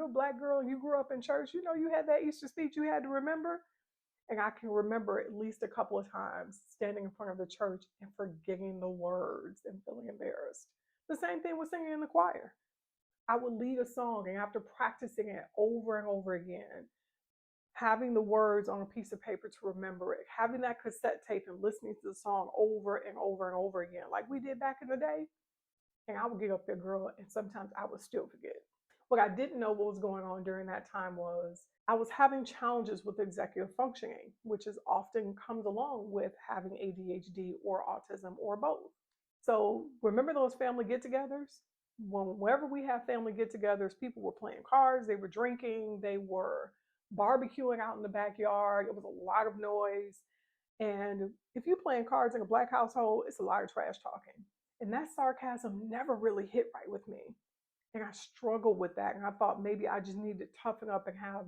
you're a black girl and you grew up in church, you know you had that Easter speech you had to remember. And I can remember at least a couple of times standing in front of the church and forgetting the words and feeling embarrassed. The same thing with singing in the choir. I would lead a song, and after practicing it over and over again, having the words on a piece of paper to remember it, having that cassette tape and listening to the song over and over and over again, like we did back in the day. And I would get up there, girl, and sometimes I would still forget. What I didn't know what was going on during that time was I was having challenges with executive functioning, which is often comes along with having ADHD or autism or both. So remember those family get-togethers? Whenever we have family get-togethers, people were playing cards, they were drinking, they were barbecuing out in the backyard. It was a lot of noise. And if you're playing cards in a black household, it's a lot of trash talking. And that sarcasm never really hit right with me. And I struggled with that. And I thought maybe I just needed to toughen up and have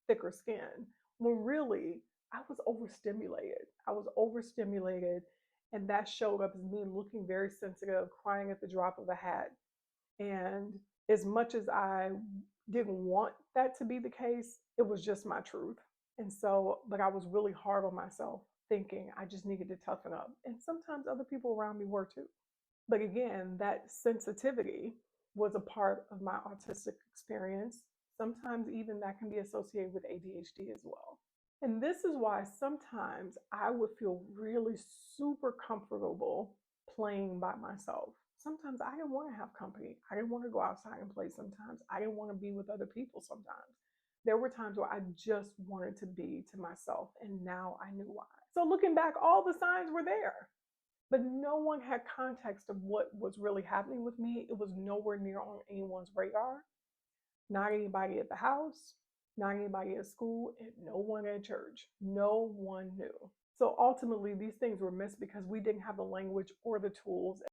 thicker skin. When really, I was overstimulated. I was overstimulated. And that showed up as me looking very sensitive, crying at the drop of a hat. And as much as I didn't want that to be the case, it was just my truth. And so, but I was really hard on myself, thinking I just needed to toughen up. And sometimes other people around me were too. But again, that sensitivity was a part of my autistic experience. Sometimes even that can be associated with ADHD as well. And this is why sometimes I would feel really super comfortable playing by myself. Sometimes I didn't want to have company. I didn't want to go outside and play sometimes. I didn't want to be with other people sometimes. There were times where I just wanted to be to myself, and now I knew why. So looking back, all the signs were there, but no one had context of what was really happening with me. It was nowhere near on anyone's radar. Not anybody at the house, not anybody at school, and no one at church. No one knew. So ultimately, these things were missed because we didn't have the language or the tools